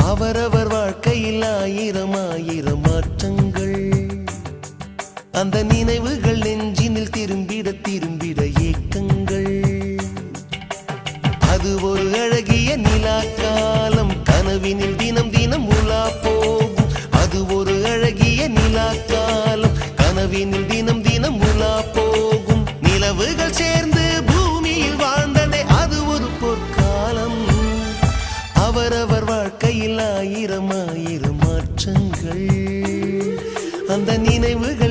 அவரவர் வாழ்க்கையில் ஆயிரம் ஆயிரம் மாற்றங்கள். அந்த நினைவுகள் நெஞ்சினில் திரும்பிட திரும்பிட ஏக்கங்கள். அது ஒரு அழகிய நிலாக்காலம், கனவினில் தினம் தினம் உலா போகும். அது ஒரு அழகிய நிலாக்காலம், கனவினில் தினம் தினம் உலா போகும். நிலவுகள் சேர்ந்து பூமியில் வாழ்ந்ததே அது ஒரு பொற்காலம். அவரவர் வாழ்க்கையில் ஆயிரம் ஆயிரம் மாற்றங்கள். அந்த நினைவுகள்